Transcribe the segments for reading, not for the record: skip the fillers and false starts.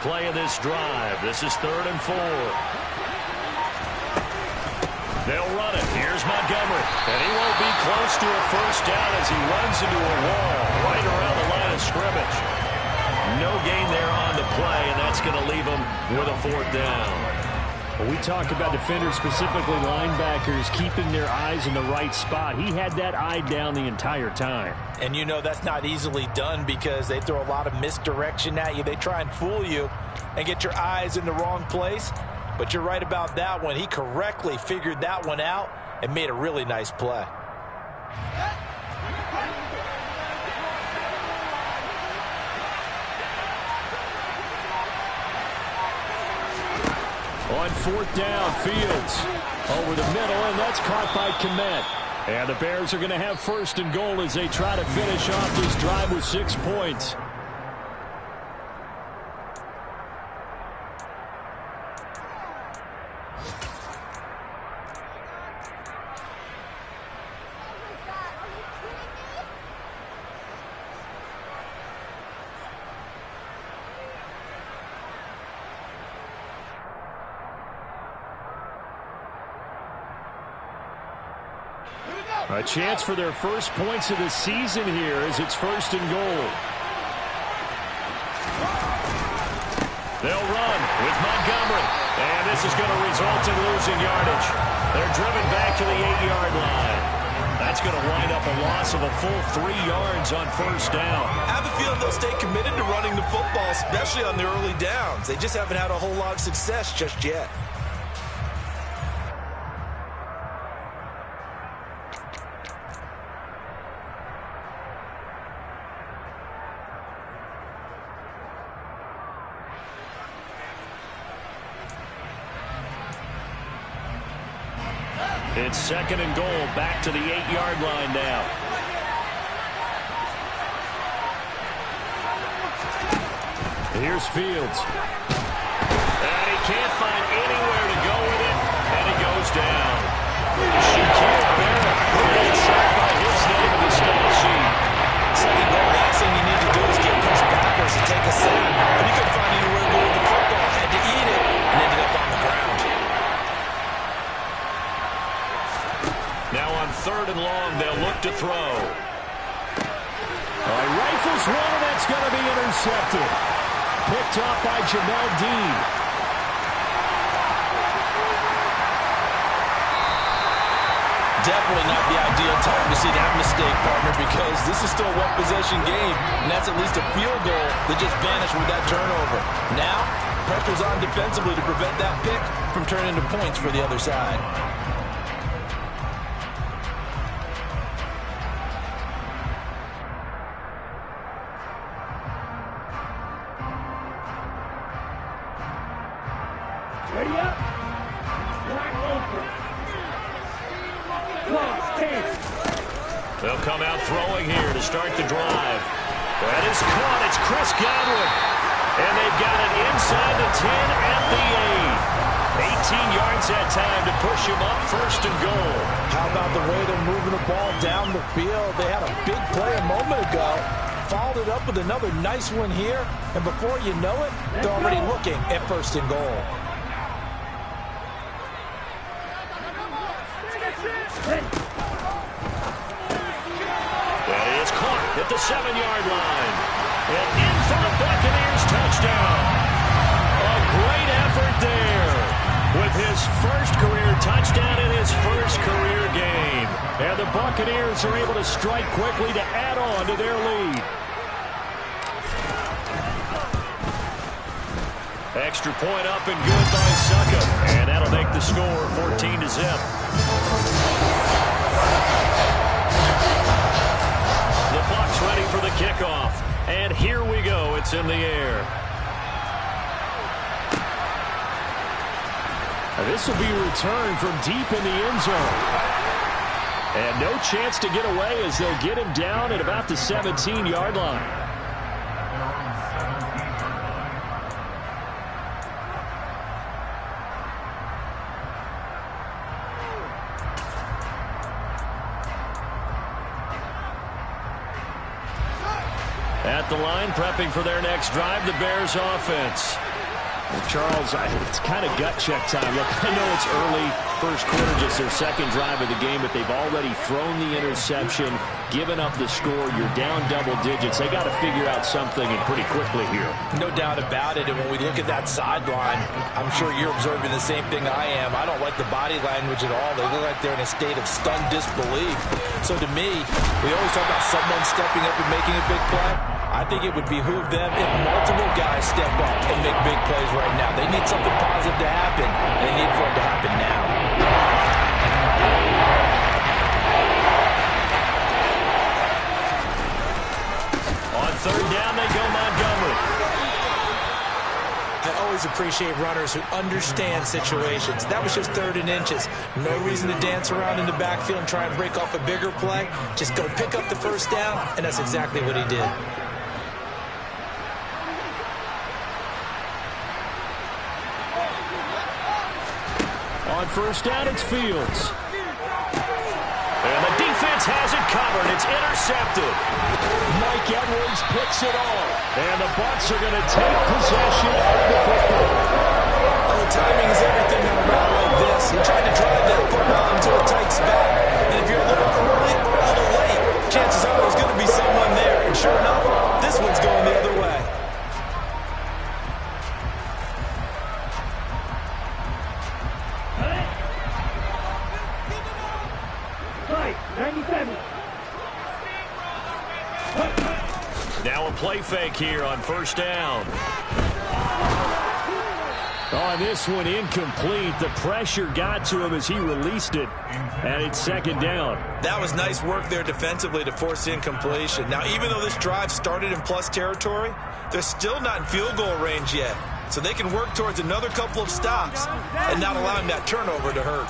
play of this drive. This is 3rd and 4. They'll run it. Here's Montgomery. And he won't be close to a first down as he runs into a wall right around the line of scrimmage. No gain there on the play, and that's going to leave him with a 4th down. Well, we talk about defenders, specifically linebackers, keeping their eyes in the right spot. He had that eye down the entire time. And you know that's not easily done because they throw a lot of misdirection at you. They try and fool you and get your eyes in the wrong place. But you're right about that one. He correctly figured that one out and made a really nice play. On 4th down, Fields over the middle, and that's caught by Kmet. And the Bears are going to have 1st and goal as they try to finish off this drive with 6 points. A chance for their first points of the season here as it's 1st and goal. They'll run with Montgomery. And this is going to result in losing yardage. They're driven back to the 8-yard line. That's going to wind up a loss of a full 3 yards on 1st down. I have a feeling they'll stay committed to running the football, especially on the early downs. They just haven't had a whole lot of success just yet. It's 2nd and goal, back to the 8-yard line now. Here's Fields. And he can't find anywhere to go with it, and he goes down. Shaquille Barrett put sack by his name in the stat sheet. 2nd goal, last thing you need to do is get pushed backwards and take a sack. But he couldn't find anywhere to go with the football, had to eat it, and ended up on the ground. Now on 3rd and long, they'll look to throw. Rifles one, and that's going to be intercepted. Picked off by Jamel Dean. Definitely not the ideal time to see that mistake, partner, because this is still a one-possession game, and that's at least a field goal that just vanished with that turnover. Now, pressure's on defensively to prevent that pick from turning into points for the other side. Ready up. Wide open. They'll come out throwing here to start the drive. That is caught. It's Chris Godwin. And they've got it inside the 10 at the 8. 18 yards that time to push him up 1st and goal. How about the way they're moving the ball down the field? They had a big play a moment ago. Followed it up with another nice one here. And before you know it, they're already looking at 1st and goal. That is caught at the 7-yard line. And in for the Buccaneers touchdown. A great effort there with his first career touchdown in his first career game. And the Buccaneers are able to strike quickly to add on to their lead. Extra point up and good by Suckup. And that'll make the score 14-0. The Bucs ready for the kickoff. And here we go. It's in the air. This will be returned from deep in the end zone. And no chance to get away as they'll get him down at about the 17-yard line. At the line, prepping for their next drive, the Bears offense. Well, Charles, it's kind of gut check time. Look, I know it's early, first quarter, just their second drive of the game, but they've already thrown the interception, given up the score. You're down double digits. They got to figure out something, and pretty quickly here. No doubt about it, and when we look at that sideline, I'm sure you're observing the same thing I am. I don't like the body language at all. They look like they're in a state of stunned disbelief. So to me, we always talk about someone stepping up and making a big play. I think it would behoove them if multiple guys step up and make big plays right now. They need something positive to happen, and they need for it to happen now. On third down, they go Montgomery. I always appreciate runners who understand situations. That was just 3rd and inches. No reason to dance around in the backfield and try and break off a bigger play. Just go pick up the first down, and that's exactly what he did. On first down, it's Fields. And the defense has it covered. It's intercepted. Mike Edwards picks it off. And the Bucs are going to take possession of the football. Well, the timing is everything on a route like this. He tried to drive that football into a tight spot. And if you're a little early or a little late, chances are there's going to be someone there. And sure enough, this one's going the other way. Now a play fake here on first down. On this one, incomplete. The pressure got to him as he released it, and it's second down. That was nice work there defensively to force incompletion. Now, even though this drive started in plus territory, they're still not in field goal range yet. So they can work towards another couple of stops and not allowing that turnover to hurt.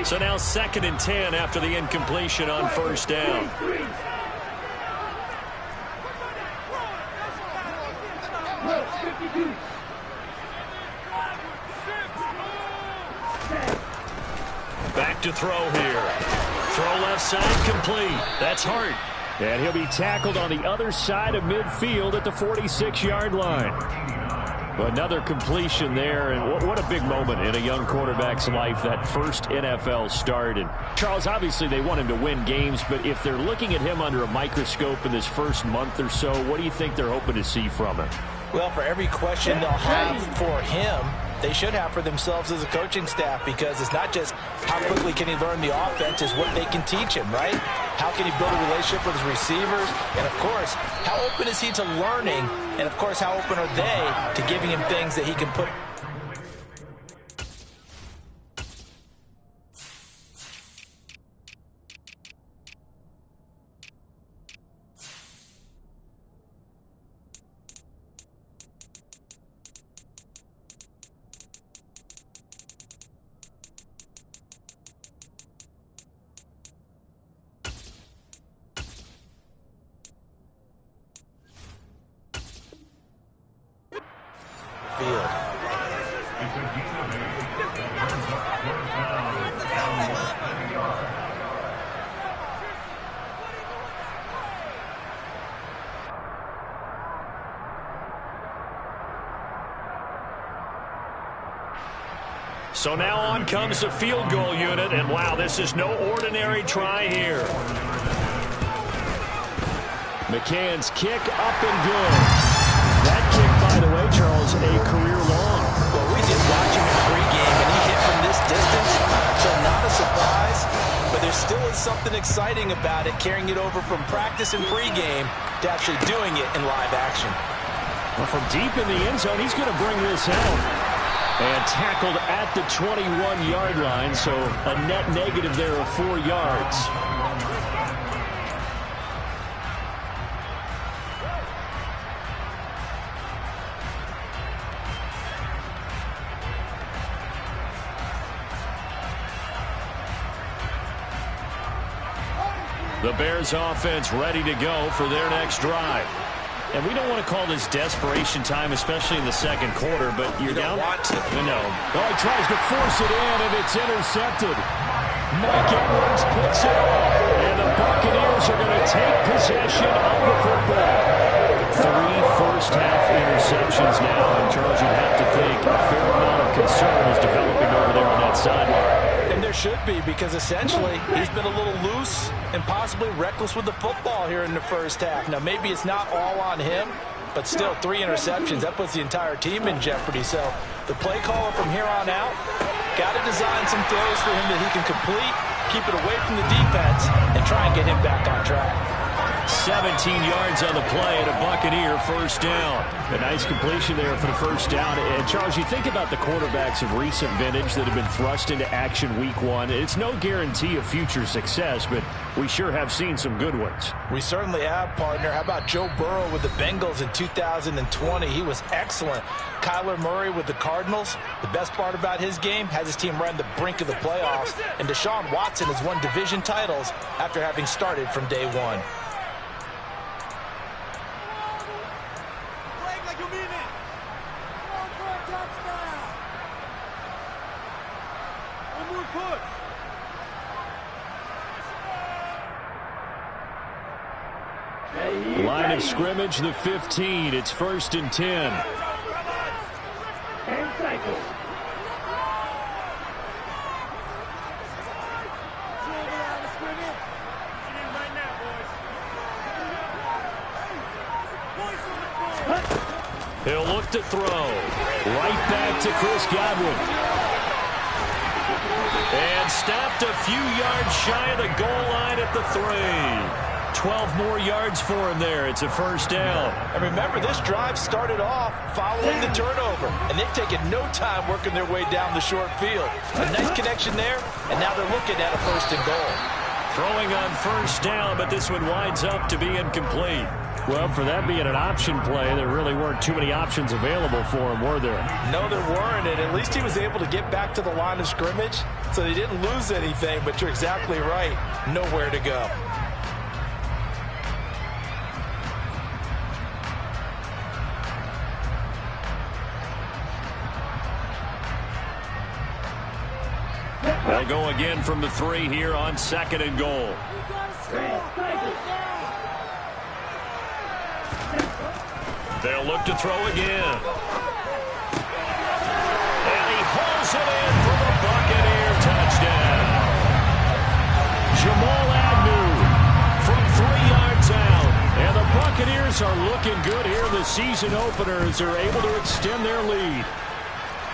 So now 2nd and 10 after the incompletion on first down. Back to throw here. Throw left side complete. That's Hart. And he'll be tackled on the other side of midfield at the 46-yard line. Another completion there, and what a big moment in a young quarterback's life, that first NFL start. And Charles, obviously they want him to win games, but if they're looking at him under a microscope in this first month or so, what do you think they're hoping to see from him? Well, for every question they'll have for him, they should have for themselves as a coaching staff, because it's not just how quickly can he learn the offense, it's what they can teach him, right? How can he build a relationship with his receivers? And, of course, how open is he to learning? And, of course, how open are they to giving him things that he can put? So now on comes the field goal unit, and wow, this is no ordinary try here. McCann's kick up and good. That kick, by the way, Charles, a career long. Well, we did watch him in pregame, and he hit from this distance, so not a surprise, but there still is something exciting about it, carrying it over from practice and pregame to actually doing it in live action. Well, from deep in the end zone, he's going to bring this home. And tackled at the 21-yard line, so a net negative there of 4 yards. The Bears offense ready to go for their next drive. And we don't want to call this desperation time, especially in the second quarter, but you're down. Want to. No. Oh, he tries to force it in, and it's intercepted. Mike Edwards picks it off, and the Buccaneers are going to take possession of the football. 3 first-half interceptions now, and Charles, you'd have to think a fair amount of concern is developing over there on that sideline. And there should be, because essentially he's been a little loose and possibly reckless with the football here in the first half. Now, maybe it's not all on him, but still 3 interceptions. That puts the entire team in jeopardy. So the play caller from here on out got to design some throws for him that he can complete, keep it away from the defense, and try and get him back on track. 17 yards on the play and a Buccaneer first down. A nice completion there for the first down. And, Charles, you think about the quarterbacks of recent vintage that have been thrust into action week 1. It's no guarantee of future success, but we sure have seen some good ones. We certainly have, partner. How about Joe Burrow with the Bengals in 2020? He was excellent. Kyler Murray with the Cardinals. The best part about his game, has his team right on the brink of the playoffs. And Deshaun Watson has won division titles after having started from day 1. Line of scrimmage, the 15. It's 1st and 10. And cycle. He'll look to throw. Right back to Chris Godwin. And stopped a few yards shy of the goal line at the 3. 12 more yards for him there. It's a first down. And remember, this drive started off following the turnover, and they've taken no time working their way down the short field. A nice connection there, and now they're looking at a 1st and goal. Throwing on first down, but this one winds up to be incomplete. Well, for that being an option play, there really weren't too many options available for him, were there? No, there weren't, and at least he was able to get back to the line of scrimmage, so they didn't lose anything, but you're exactly right. Nowhere to go. They'll go again from the 3 here on 2nd and goal. They'll look to throw again. And he hauls it in for the Buccaneer touchdown. Jamal Agnew from 3 yards out. And the Buccaneers are looking good here in the season opener as they're able to extend their lead.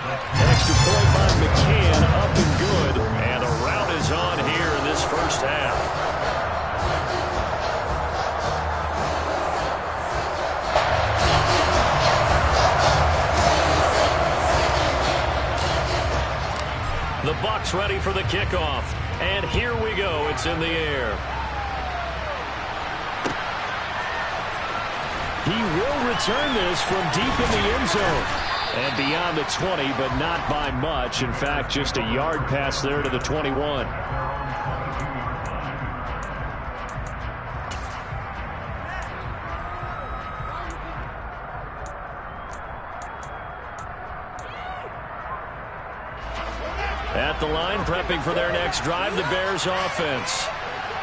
Extra point by McCann, up and good. And a rout is on here in this first half. The Bucs ready for the kickoff. And here we go. It's in the air. He will return this from deep in the end zone. And beyond the 20, but not by much. In fact, just a yard pass there to the 21. At the line, prepping for their next drive, the Bears offense.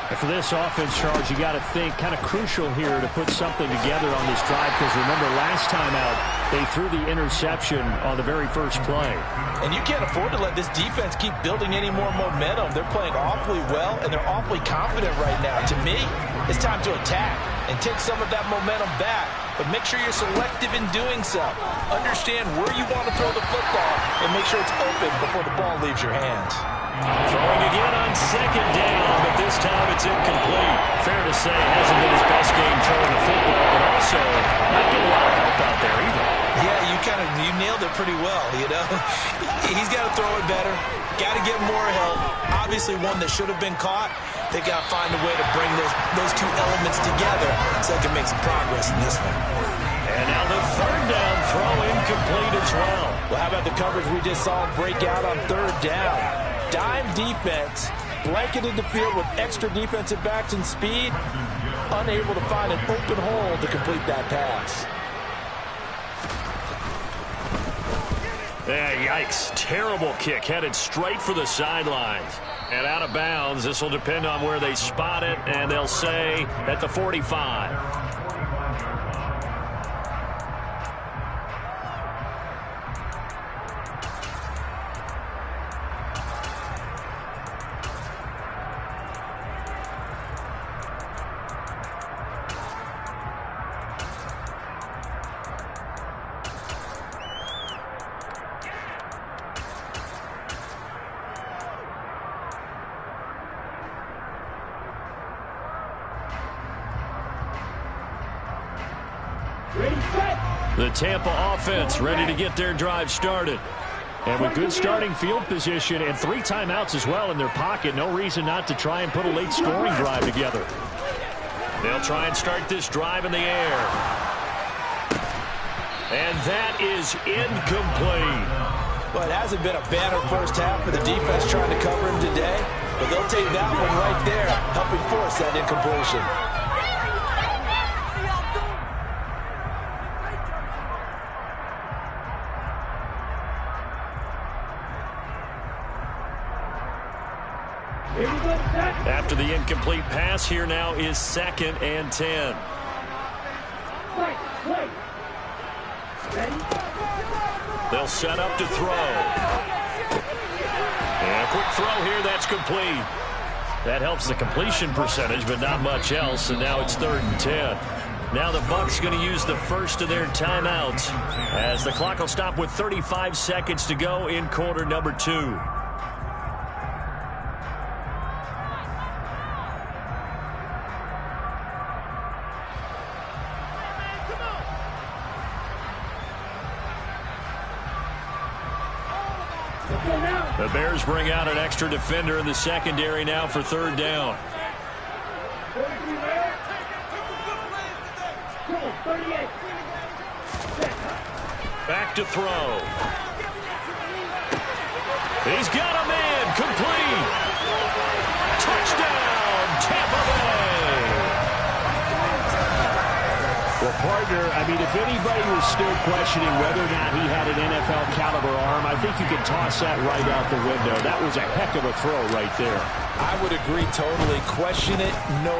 And for this offense, Charles, you got to think kind of crucial here to put something together on this drive, because remember last time out, they threw the interception on the very first play. And you can't afford to let this defense keep building any more momentum. They're playing awfully well, and they're awfully confident right now. To me, it's time to attack and take some of that momentum back. But make sure you're selective in doing so. Understand where you want to throw the football and make sure it's open before the ball leaves your hands. Throwing again on 2nd down, but this time it's incomplete. Fair to say, it hasn't been his best game throwing the football, but also not getting a lot of help out there either. Yeah, you nailed it pretty well, you know. He's got to throw it better. Got to get more help. Obviously one that should have been caught. They got to find a way to bring those two elements together so they can make some progress in this one. And now the 3rd down throw incomplete as well. Well, how about the coverage we just saw break out on 3rd down? Dime defense, blanketed the field with extra defensive backs and speed. unable to find an open hole to complete that pass. Yeah, yikes. Terrible kick headed straight for the sidelines. And out of bounds. This will depend on where they spot it, and they'll say at the 45. The Tampa offense ready to get their drive started. And with good starting field position and 3 timeouts as well in their pocket, no reason not to try and put a late scoring drive together. They'll try and start this drive in the air. And that is incomplete. Well, it hasn't been a banner first half for the defense trying to cover him today, but they'll take that one right there, helping force that incompletion. After the incomplete pass, here now is 2nd and 10. They'll set up to throw. And a quick throw here, that's complete. That helps the completion percentage, but not much else, and now it's 3rd and 10. Now the Bucs going to use the first of their timeouts as the clock will stop with 35 seconds to go in quarter number 2. The Bears bring out an extra defender in the secondary now for 3rd down. Back to throw. He's got a man. Complete. Touchdown, Tampa Bay. Well, partner, I mean, if anybody was still questioning whether or not he had an NFL caliber arm, I think you can toss that right out the window. That was a heck of a throw right there. I would agree totally. Question it no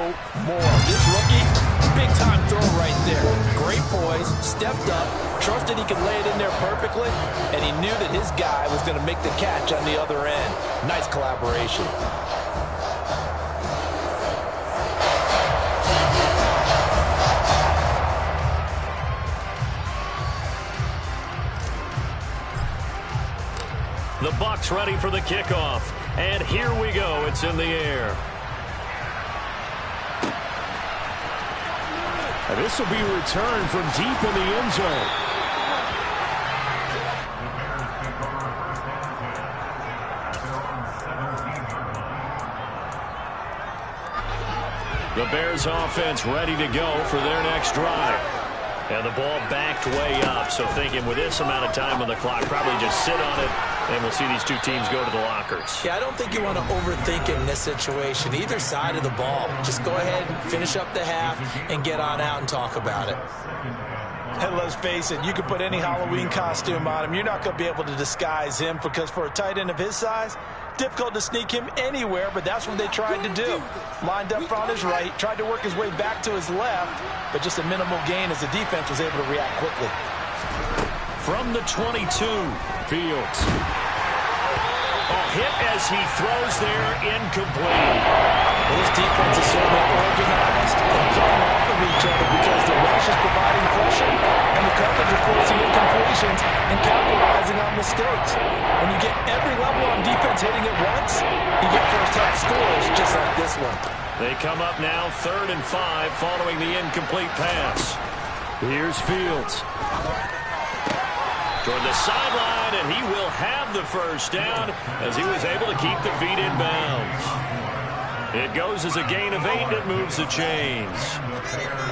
more. This rookie, big-time throw right there. Great poise, stepped up, trusted he could lay it in there perfectly, and he knew that his guy was going to make the catch on the other end. Nice collaboration. The Bucs ready for the kickoff. And here we go. It's in the air. And this will be returned from deep in the end zone. The Bears offense ready to go for their next drive. And the ball backed way up. So thinking with this amount of time on the clock, probably just sit on it. And we'll see these two teams go to the lockers. Yeah, I don't think you want to overthink it in this situation. Either side of the ball. Just go ahead and finish up the half and get on out and talk about it. And let's face it, you can put any Halloween costume on him. You're not going to be able to disguise him because for a tight end of his size, difficult to sneak him anywhere, but that's what they tried to do. Lined up on his right, tried to work his way back to his left, but just a minimal gain as the defense was able to react quickly. From the 22, Fields. A hit as he throws there, incomplete. Well, this defense is certainly organized and playing off of each other because the rush is providing pressure and the coverage is forcing incompletions and capitalizing on mistakes. When you get every level on defense hitting at once, you get first-half scores just like this one. They come up now 3rd and 5 following the incomplete pass. Here's Fields. Toward the sideline, and he will have the first down as he was able to keep the feet in bounds. It goes as a gain of 8, and it moves the chains.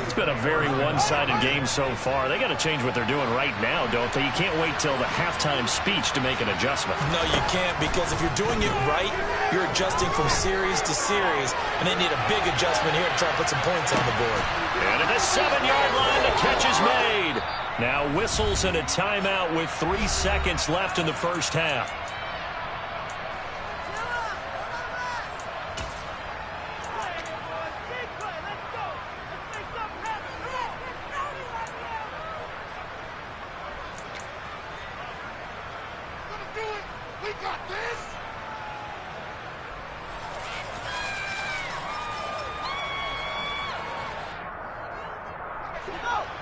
It's been a very one-sided game so far. They got to change what they're doing right now, don't they? You can't wait till the halftime speech to make an adjustment. No, you can't, because if you're doing it right, you're adjusting from series to series, and they need a big adjustment here to try to put some points on the board. And at the 7-yard line, the catch is made. Now whistles and a timeout with 3 seconds left in the first half.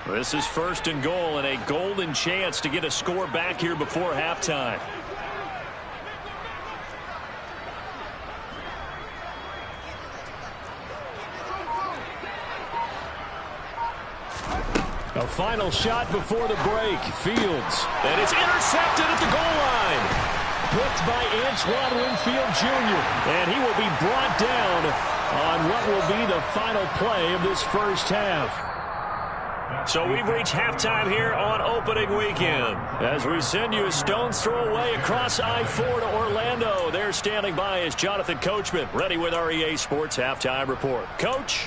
This is 1st and goal, and a golden chance to get a score back here before halftime. A final shot before the break. Fields. And it's intercepted at the goal line. Picked by Antoine Winfield Jr. And he will be brought down on what will be the final play of this first half. So we've reached halftime here on opening weekend. As we send you a stone's throw away across I-4 to Orlando. There standing by is Jonathan Coachman, ready with our EA Sports Halftime Report. Coach?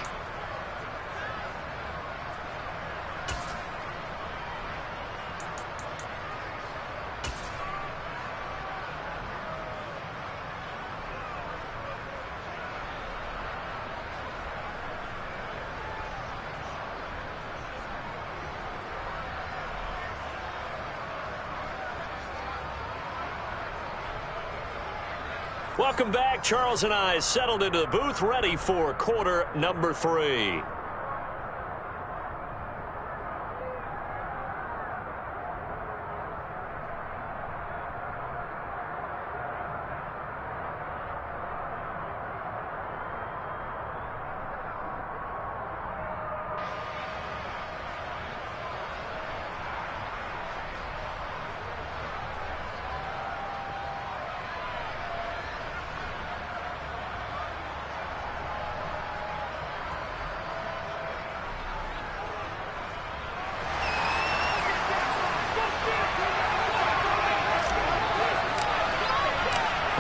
Welcome back. Charles and I settled into the booth, ready for quarter number 3.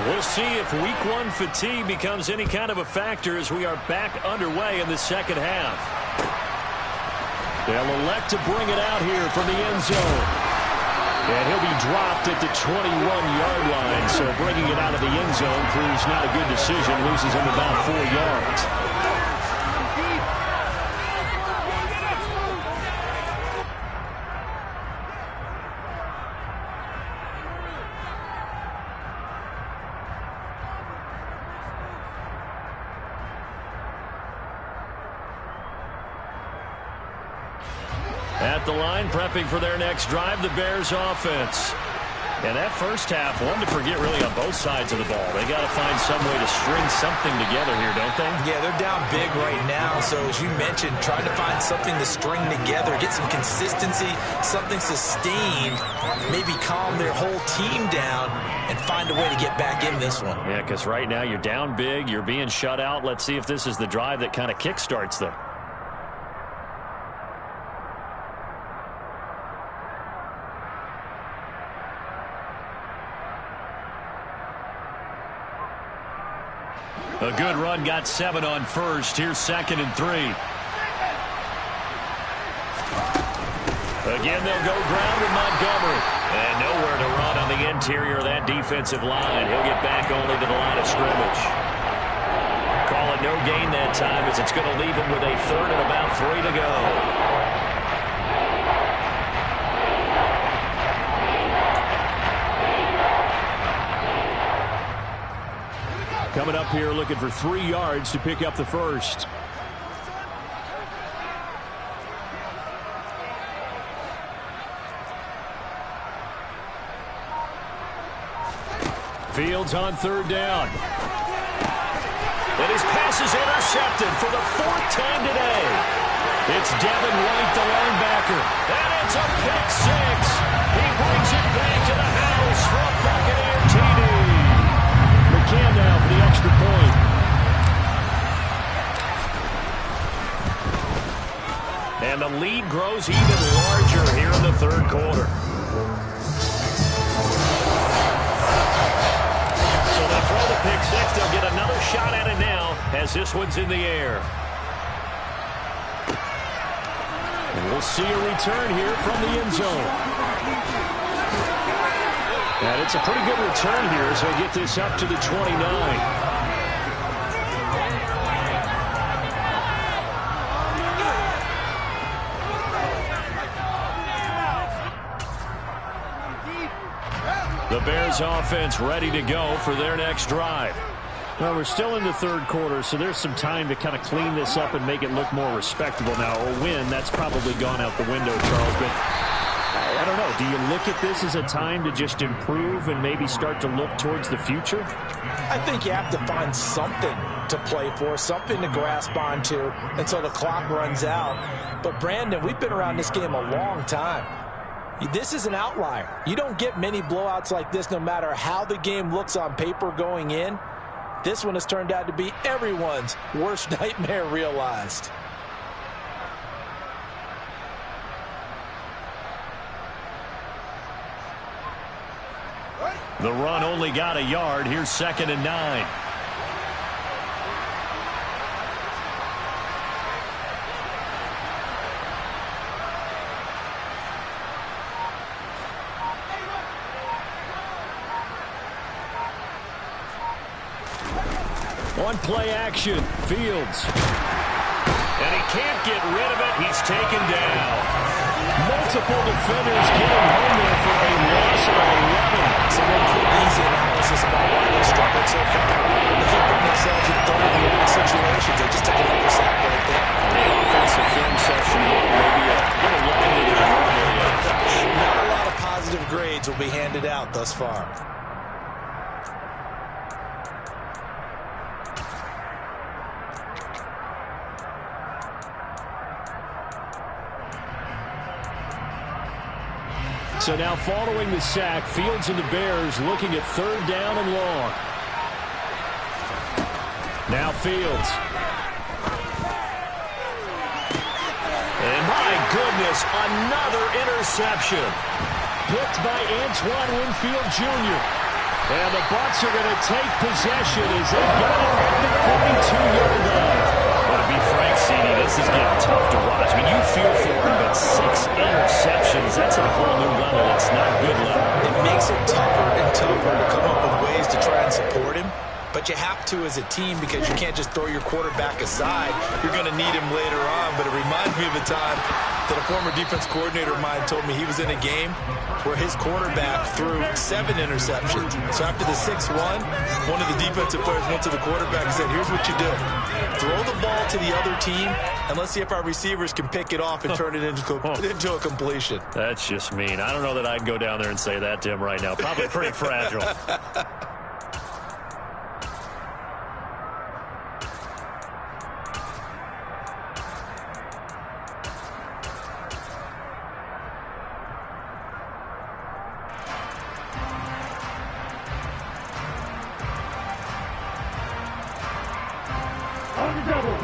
We'll see if week 1 fatigue becomes any kind of a factor as we are back underway in the second half. They'll elect to bring it out here from the end zone. And he'll be dropped at the 21-yard line, so bringing it out of the end zone proves not a good decision. Loses him about 4 yards. At the line, prepping for their next drive, the Bears offense. And that first half, one to forget really on both sides of the ball. They got to find some way to string something together here, don't they? Yeah, they're down big right now. So as you mentioned, trying to find something to string together, get some consistency, something sustained, maybe calm their whole team down and find a way to get back in this one. Yeah, because right now you're down big, you're being shut out. Let's see if this is the drive that kind of kickstarts them. A good run, got 7 on first. Here's 2nd and 3. Again, they'll go ground with Montgomery. And nowhere to run on the interior of that defensive line. He'll get back only to the line of scrimmage. Call it no gain that time as it's going to leave him with a 3rd and about 3 to go. Coming up here looking for 3 yards to pick up the first. Fields on 3rd down. And his pass is intercepted for the 4th time today. It's Devin White, the linebacker. And it's a pick 6. He brings it back to the house from Buccaneer TD. McCann now for the extra point. And the lead grows even larger here in the third quarter. So they throw the pick six. They'll get another shot at it now as this one's in the air. And we'll see a return here from the end zone. And it's a pretty good return here as they get this up to the 29. The Bears offense ready to go for their next drive. Well, we're still in the third quarter, so there's some time to kind of clean this up and make it look more respectable. Now, a win, that's probably gone out the window, Charles, but I don't know. Do you look at this as a time to just improve and maybe start to look towards the future? I think you have to find something to play for, something to grasp onto until the clock runs out. But, Brandon, we've been around this game a long time. This is an outlier. You don't get many blowouts like this no matter how the game looks on paper going in. This one has turned out to be everyone's worst nightmare realized. The run only got a yard. Here's 2nd and 9. On play action, Fields. And he can't get rid of it. He's taken down. Multiple defenders getting home there for a loss of 11. Some easy analysis about why they struggled so far. They keep putting themselves in third-and-long situations. They just took another sack right there. The offensive film session maybe a little longer than normally. Not a lot of positive grades will be handed out thus far. So now following the sack, Fields and the Bears looking at 3rd down and long. Now Fields. And my goodness, another interception. Picked by Antoine Winfield Jr. And the Bucs are going to take possession as they've got it at the 42-yard line. But to be frank, CD, this is getting tough to watch. I mean, you feel for him, but 6 interceptions, that's at a whole new level. It's not a good level. It makes it tougher and tougher to come up with ways to try and support him. But you have to as a team because you can't just throw your quarterback aside. You're going to need him later on. But it reminds me of a time that a former defense coordinator of mine told me he was in a game where his quarterback threw 7 interceptions. So after the 6th one of the defensive players went to the quarterback and said, here's what you do. Throw the ball to the other team, and let's see if our receivers can pick it off and turn it into a completion. That's just mean. I don't know that I'd go down there and say that to him right now. Probably pretty fragile.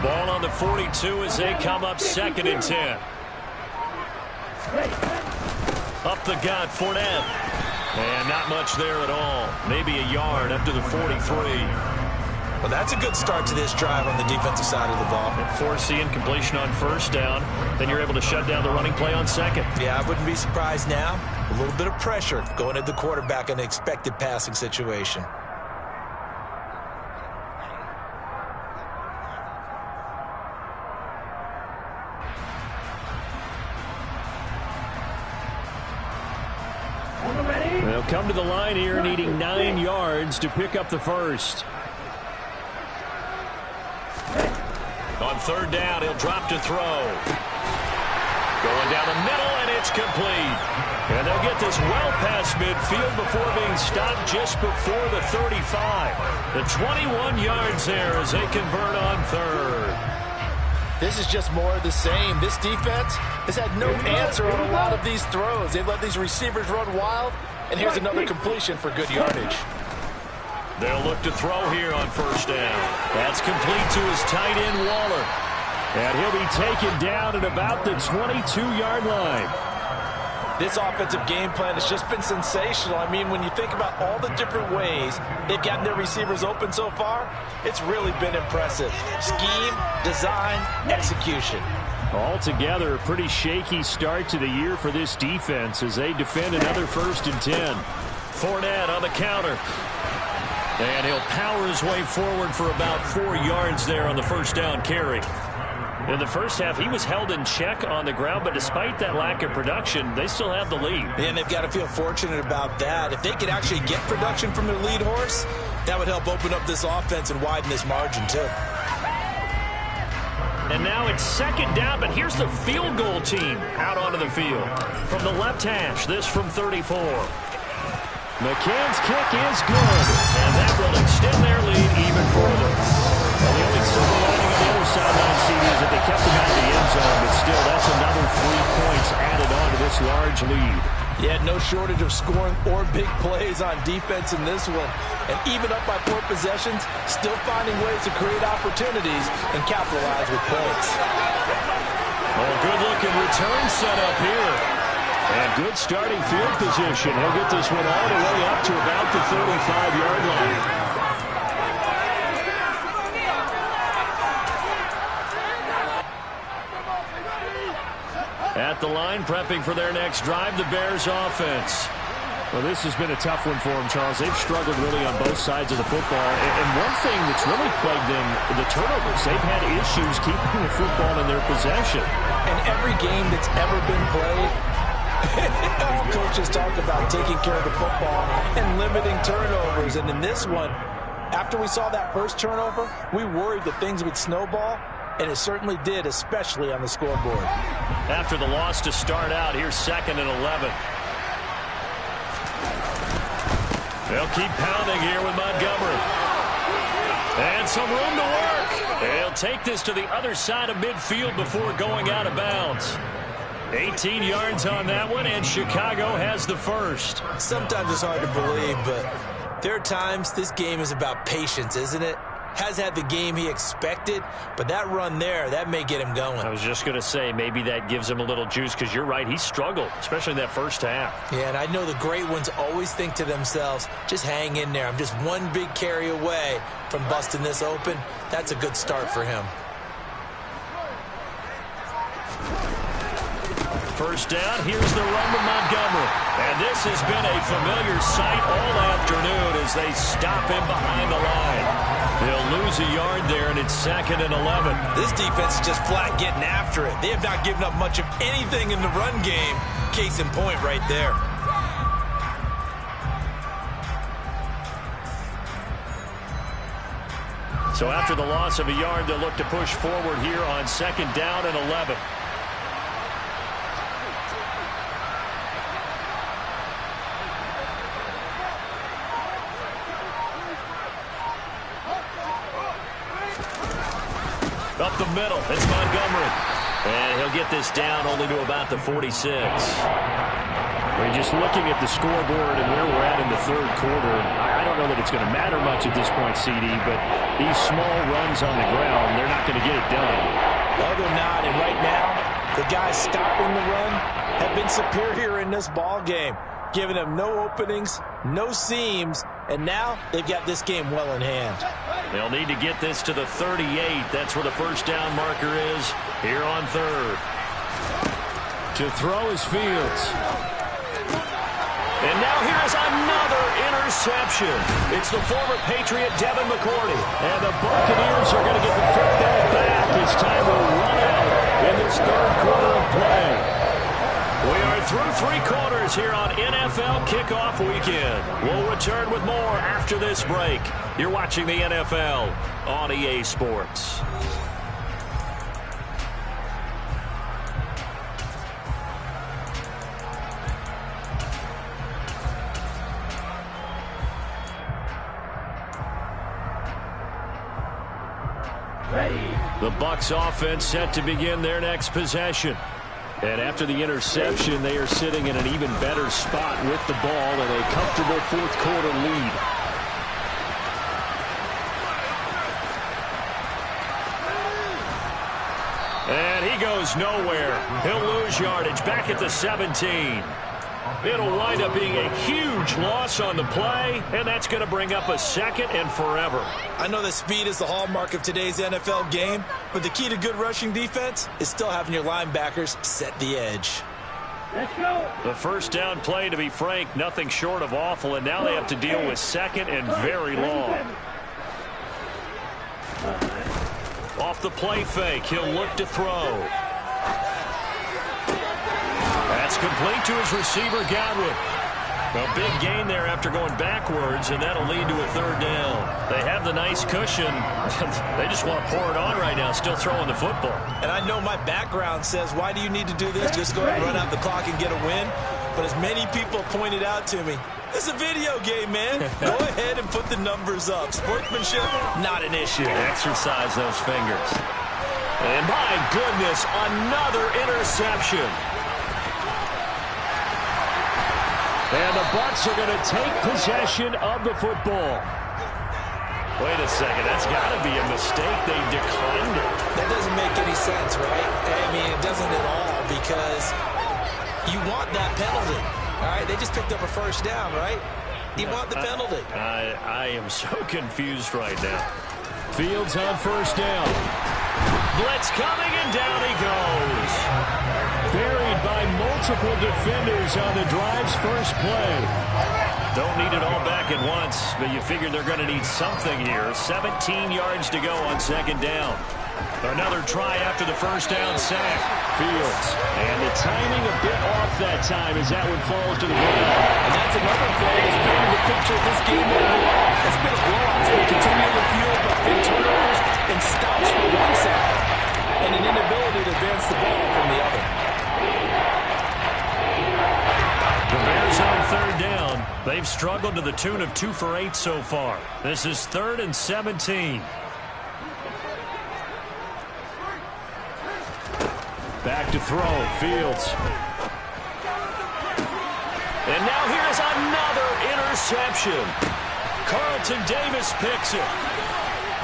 Ball on the 42 as they come up 2nd and 10. Up the gut, Fournette. And not much there at all. Maybe a yard up to the 43. Well, that's a good start to this drive on the defensive side of the ball. Forcing incompletion on 1st down. Then you're able to shut down the running play on 2nd. Yeah, I wouldn't be surprised now. A little bit of pressure going at the quarterback in an expected passing situation. They'll come to the line here needing 9 yards to pick up the first. On 3rd down, he'll drop to throw. Going down the middle, and it's complete. And they'll get this well past midfield before being stopped just before the 35. The 21 yards there as they convert on 3rd. This is just more of the same. This defense has had no answer on a lot of these throws. They've let these receivers run wild, and here's another completion for good yardage. They'll look to throw here on 1st down. That's complete to his tight end, Waller. And he'll be taken down at about the 22-yard line. This offensive game plan has just been sensational. I mean, when you think about all the different ways they've gotten their receivers open so far, it's really been impressive. Scheme, design, execution. Altogether, a pretty shaky start to the year for this defense as they defend another 1st and 10. Fournette on the counter. And he'll power his way forward for about 4 yards there on the first down carry. In the first half, he was held in check on the ground, but despite that lack of production, they still have the lead. And they've got to feel fortunate about that. If they could actually get production from their lead horse, that would help open up this offense and widen this margin too. And now it's 2nd down, but here's the field goal team out onto the field. From the left hash, this from 34. McCann's kick is good, and that will extend their lead even further. Well, the only silver lining on the other sideline, CD, is that they kept them out of the end zone, but still, that's another 3 points added on to this large lead. Yeah, no shortage of scoring or big plays on defense in this one. And even up by 4 possessions, still finding ways to create opportunities and capitalize with points. Oh, good-looking return set up here. And good starting field position. He'll get this one all the way up to about the 35-yard line. At the line, prepping for their next drive, the Bears offense. Well, this has been a tough one for them, Charles. They've struggled really on both sides of the football. And one thing that's really plagued them, the turnovers. They've had issues keeping the football in their possession. And every game that's ever been played, coaches talk about taking care of the football and limiting turnovers. And in this one, after we saw that first turnover, we worried that things would snowball. And it certainly did, especially on the scoreboard. After the loss to start out, here's 2nd and 11. They'll keep pounding here with Montgomery. And some room to work. They'll take this to the other side of midfield before going out of bounds. 18 yards on that one, and Chicago has the first. Sometimes it's hard to believe, but there are times this game is about patience, isn't it? Has had the game he expected, but that run there, that may get him going. I was just going to say, maybe that gives him a little juice, because you're right, he struggled, especially in that first half. Yeah, and I know the great ones always think to themselves, just hang in there. I'm just one big carry away from busting this open. That's a good start for him. First down, here's the run with Montgomery. And this has been a familiar sight all afternoon as they stop him behind the line. They'll lose a yard there, and it's 2nd and 11. This defense is just flat getting after it. They have not given up much of anything in the run game. Case in point right there. So after the loss of a yard, they'll look to push forward here on 2nd down and 11. Up the middle, it's Montgomery. And he'll get this down only to about the 46. We're just looking at the scoreboard and where we're at in the 3rd quarter. I don't know that it's going to matter much at this point, CD, but these small runs on the ground, they're not going to get it done. No, they're not. And right now, the guys stopping the run have been superior in this ball game, giving them no openings, no seams, and now they've got this game well in hand. They'll need to get this to the 38. That's where the first down marker is here on 3rd. To throw is Fields. And now here is another interception. It's the former Patriot Devin McCourty. And the Buccaneers are going to get the football back as time will run out in this 3rd quarter of play. We are through 3 quarters here on NFL Kickoff Weekend. We'll return with more after this break. You're watching the NFL on EA Sports. The Bucs offense set to begin their next possession. And after the interception, they are sitting in an even better spot with the ball and a comfortable 4th quarter lead. He goes nowhere. He'll lose yardage back at the 17. It'll wind up being a huge loss on the play, and that's going to bring up a second and forever. I know that speed is the hallmark of today's NFL game, but the key to good rushing defense is still having your linebackers set the edge. Let's go. The first down play, to be frank, nothing short of awful, and now they have to deal with second and very long. Off the play fake, he'll look to throw. That's complete to his receiver, Godwin. A big gain there after going backwards, and that'll lead to a third down. They have the nice cushion. They just want to pour it on right now, still throwing the football. And I know my background says, why do you need to do this? Just go ahead and run out the clock and get a win. But as many people pointed out to me, it's a video game, man. Go ahead and put the numbers up. Sportsmanship, not an issue. Exercise those fingers. And my goodness, another interception. And the Bucs are going to take possession of the football. Wait a second, that's got to be a mistake. They declined it. That doesn't make any sense, right? I mean, it doesn't at all, because you want that penalty. All right, they just picked up a first down, right? You want the penalty. I am so confused right now. Fields on first down. Blitz coming, and down he goes. Buried by multiple defenders on the drive's first play. Don't need it all back at once, but you figure they're going to need something here. 17 yards to go on second down. Another try after the first down sack. Fields. And the timing a bit off that time as that one falls to the ground. And that's another play that's painted the picture of this game overall. It's been a blowout. It's been continually fueled by big turnovers and stops from one side and an inability to advance the ball from the other. The Bears on third down. They've struggled to the tune of 2 for 8 so far. This is 3rd and 17. Back to throw, Fields. And now here's another interception. Carlton Davis picks it.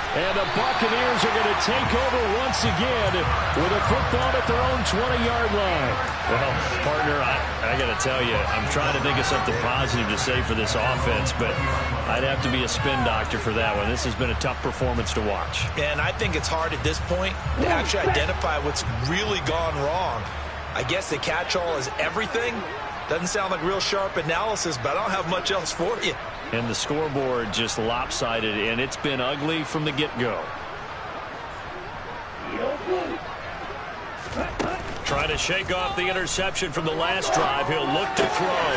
And the Buccaneers are going to take over once again with a football at their own 20-yard line. Well, partner, I got to tell you, I'm trying to think of something positive to say for this offense, but I'd have to be a spin doctor for that one. This has been a tough performance to watch. And I think it's hard at this point to actually identify what's really gone wrong. I guess the catch-all is everything. Doesn't sound like real sharp analysis, but I don't have much else for you. And the scoreboard just lopsided, and it's been ugly from the get-go. Trying to shake off the interception from the last drive. He'll look to throw.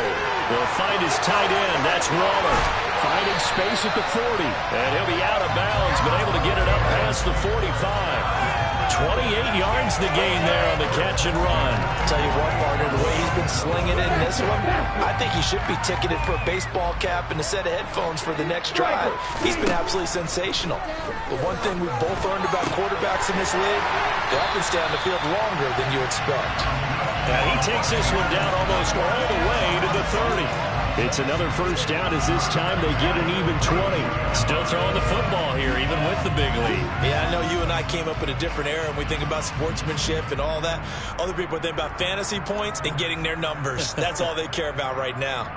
Will find his tight end. That's Waller. Finding space at the 40. And he'll be out of bounds, but able to get it up past the 45. 28 yards the gain there on the catch and run. Tell you what, partner, the way he's been slinging it in this one, I think he should be ticketed for a baseball cap and a set of headphones for the next drive. He's been absolutely sensational. But one thing we've both learned about quarterbacks in this league, they often stay on the field longer than you expect. Now he takes this one down almost all the way to the 30. It's another first down as this time they get an even 20. Still throwing the football here, even with the big lead. Yeah, I know you and I came up in a different era, and we think about sportsmanship and all that. Other people think about fantasy points and getting their numbers. That's all they care about right now.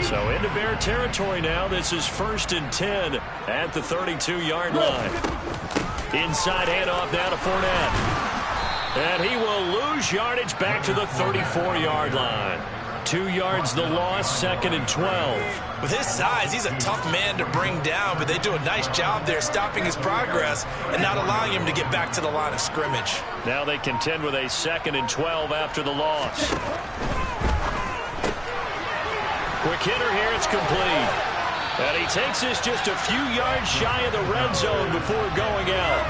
So into Bear territory now. This is 1st and 10 at the 32-yard line. Inside handoff now to Fournette. And he will lose yardage back to the 34-yard line. 2 yards the loss, 2nd and 12. With his size, he's a tough man to bring down, but they do a nice job there stopping his progress and not allowing him to get back to the line of scrimmage. Now they contend with a 2nd and 12 after the loss. Quick hitter here, it's complete. And he takes this just a few yards shy of the red zone before going out.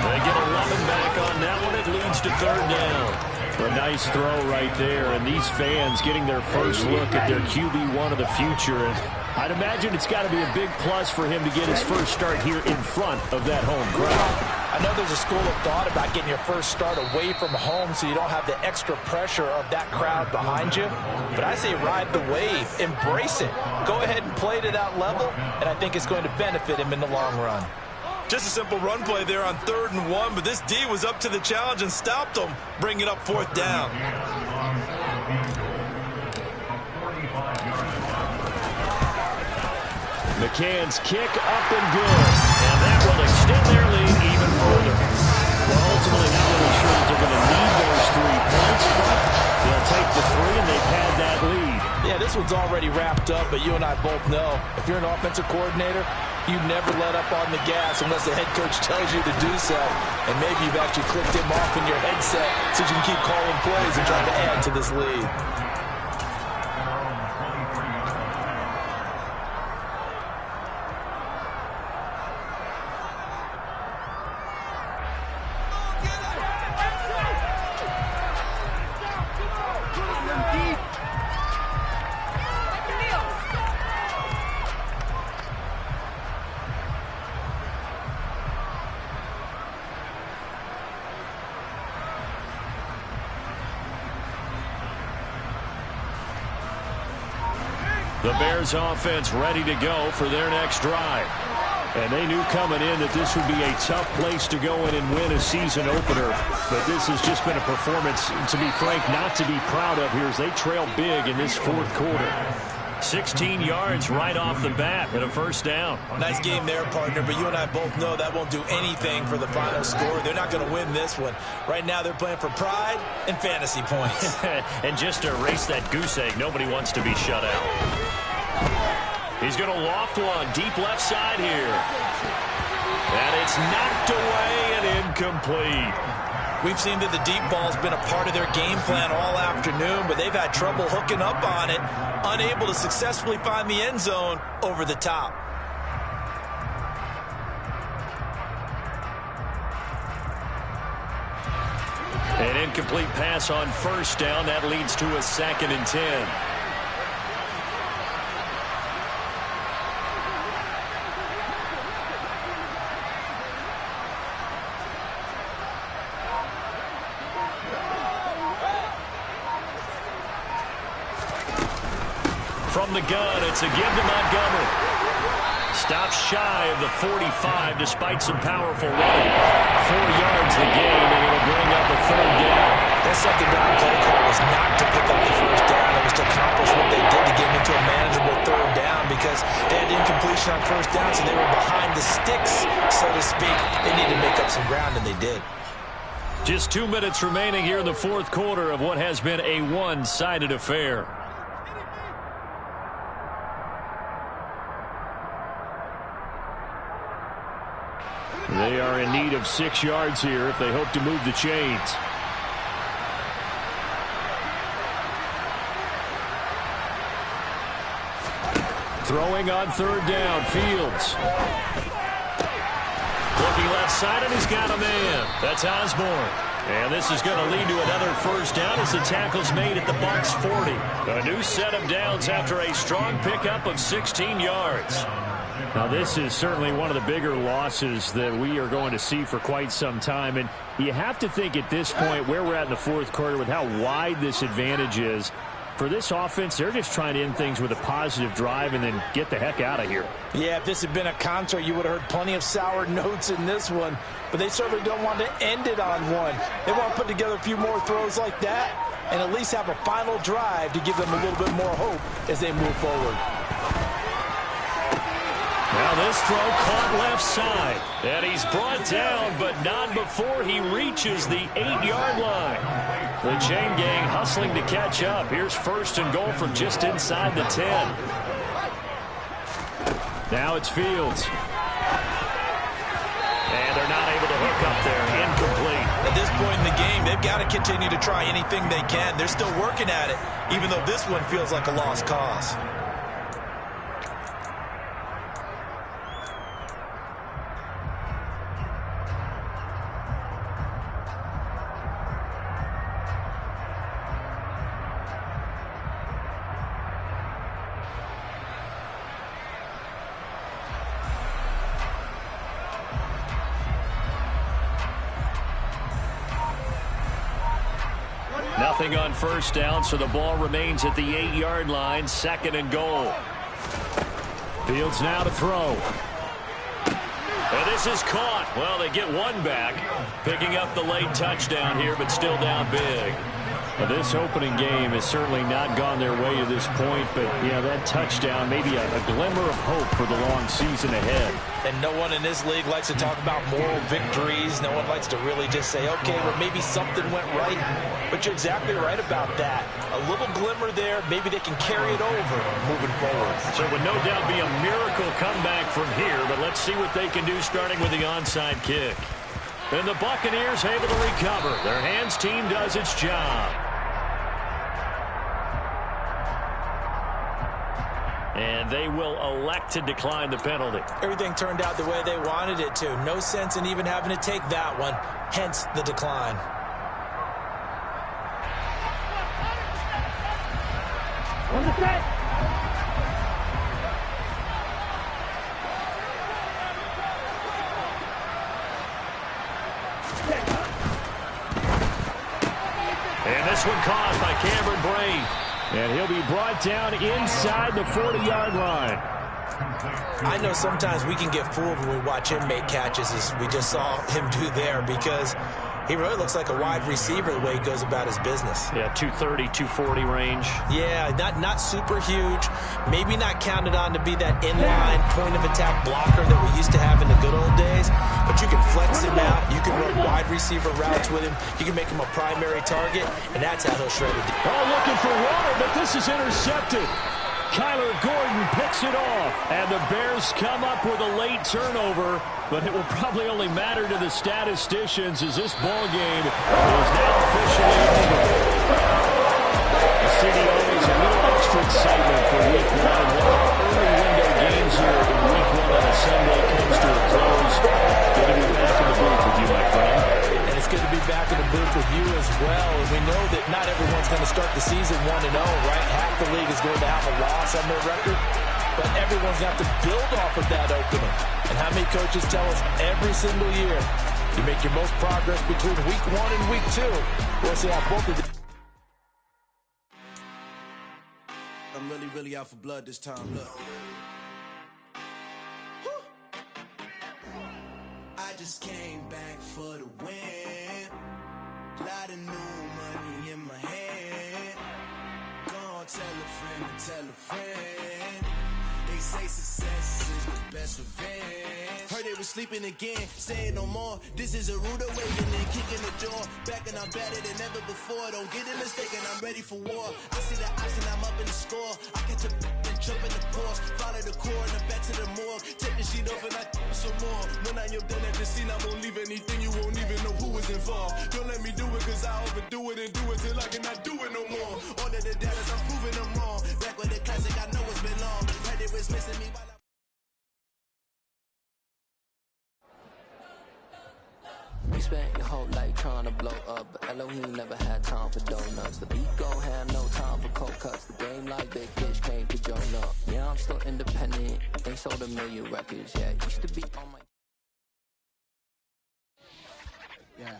They get 11 back on that one. It leads to 3rd down. A nice throw right there, and these fans getting their first look at their QB1 of the future. And I'd imagine it's got to be a big plus for him to get his first start here in front of that home crowd. I know there's a school of thought about getting your first start away from home so you don't have the extra pressure of that crowd behind you. But I say ride the wave. Embrace it. Go ahead and play to that level, and I think it's going to benefit him in the long run. Just a simple run play there on 3rd and 1, but this D was up to the challenge and stopped them, bringing up 4th down. McCann's kick up and good. And that will extend their lead even further. Well, ultimately, not really sure that they're going to need those 3 points, but they'll take the 3, and they've had that lead. Yeah, this one's already wrapped up, but you and I both know if you're an offensive coordinator, you never let up on the gas unless the head coach tells you to do so. And maybe you've actually clicked him off in your headset so you can keep calling plays and trying to add to this lead. The Bears offense ready to go for their next drive. And they knew coming in that this would be a tough place to go in and win a season opener. But this has just been a performance, to be frank, not to be proud of here as they trail big in this 4th quarter. 16 yards right off the bat and a 1st down. Nice game there, partner, but you and I both know that won't do anything for the final score. They're not going to win this one. Right now they're playing for pride and fantasy points. And just to erase that goose egg, nobody wants to be shut out. He's going to loft one deep left side here. And it's knocked away and incomplete. We've seen that the deep ball's been a part of their game plan all afternoon, but they've had trouble hooking up on it, unable to successfully find the end zone over the top. An incomplete pass on 1st down. That leads to a 2nd and 10. From the gun, it's a give to Montgomery. Stops shy of the 45 despite some powerful running. 4 yards the gain, and it'll bring up a 3rd down. That 2nd down play call was not to pick up the 1st down. It was to accomplish what they did to get into a manageable 3rd down because they had incompletion on 1st down, so they were behind the sticks, so to speak. They needed to make up some ground, and they did. Just 2 minutes remaining here in the 4th quarter of what has been a one-sided affair. They are in need of 6 yards here if they hope to move the chains. Throwing on 3rd down, Fields. Looking left side, and he's got a man. That's Osborne. And this is going to lead to another 1st down as the tackle's made at the Bucs 40. A new set of downs after a strong pickup of 16 yards. Now, this is certainly one of the bigger losses that we are going to see for quite some time. And you have to think at this point where we're at in the 4th quarter with how wide this advantage is. For this offense, they're just trying to end things with a positive drive and then get the heck out of here. Yeah, if this had been a concert, you would have heard plenty of sour notes in this one. But they certainly don't want to end it on one. They want to put together a few more throws like that and at least have a final drive to give them a little bit more hope as they move forward. Now this throw caught left side. And he's brought down, but not before he reaches the 8-yard line. The chain gang hustling to catch up. Here's 1st and goal from just inside the 10. Now it's Fields. And they're not able to hook up there. Incomplete. At this point in the game, they've got to continue to try anything they can. They're still working at it, even though this one feels like a lost cause. Nothing on 1st down, so the ball remains at the 8-yard line. 2nd and goal. Fields now to throw. And this is caught. Well, they get one back, picking up the late touchdown here, but still down big. Well, this opening game has certainly not gone their way to this point, but, yeah, that touchdown, maybe a glimmer of hope for the long season ahead. And no one in this league likes to talk about moral victories. No one likes to really just say, okay, well, maybe something went right. But you're exactly right about that. A little glimmer there, maybe they can carry it over moving forward. So it would no doubt be a miracle comeback from here, but let's see what they can do starting with the onside kick. And the Buccaneers able to recover. Their hands team does its job. And they will elect to decline the penalty. Everything turned out the way they wanted it to. No sense in even having to take that one, hence the decline. On the set. And this one caught by Cameron Brate. And he'll be brought down inside the 40-yard line. I know sometimes we can get fooled when we watch him make catches, as we just saw him do there, because he really looks like a wide receiver the way he goes about his business. Yeah, 230, 240 range. Yeah, not super huge. Maybe not counted on to be that inline point-of-attack blocker that we used to have in the good old days. But you can flex him out. You can run wide receiver routes with him. You can make him a primary target, and that's how he'll shred it. Oh, looking for water, but this is intercepted. Kyler Gordon picks it off, and the Bears come up with a late turnover, but it will probably only matter to the statisticians as this ball game is now officially over. The city always a little extra excitement for Week 1. One of our early window games here in Week 1 on a Sunday comes to a close. Good to be back in the booth with you, my friend. And it's good to be back in the booth with you as well. And we know that not everyone's going to start the season 1-0, right? Half the league is going to have a loss on their record. But everyone's got to build off of that opening. And how many coaches tell us every single year, you make your most progress between Week 1 and Week 2. We'll see how both of them. I'm really out for blood this time. Look. I just came back for the win. Lot of new money in my hand. Gonna tell a friend to tell a friend. They say success is the best revenge. Heard they were sleeping again, saying no more. This is a rude awakening, and kicking the door. Back and I'm better than ever before. Don't get it mistaken, I'm ready for war. I see the option, I'm up in the score. I catch a and jump in the course. Follow the core and the back to the morgue. Take the sheet off and I some more. When I am done at the scene, I won't leave anything. You won't even know who was involved. Don't let me do it, cause I overdo it and do it till I cannot do it no more. All of the doubters, I'm proving them wrong. Back with the classic, I know it's been long. Heard it was missing me while I You spent your whole life trying to blow up, but Elohim never had time for donuts. The beat gon' have no time for cold cuts. The game like big fish came to join up. Yeah, I'm still independent. Ain't sold 1 million records yet. Used to be on my... Yeah.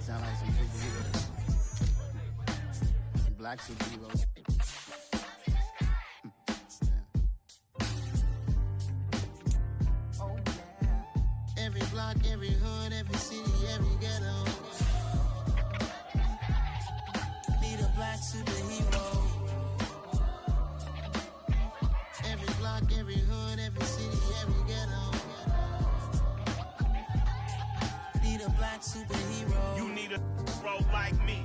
Sound like some superheroes. Some black superheroes. Oh, yeah. Every block, every hood, every city, every ghetto. Need a black superhero. Every block, every hood, every city, every ghetto. Need a black superhero. You need a bro like me.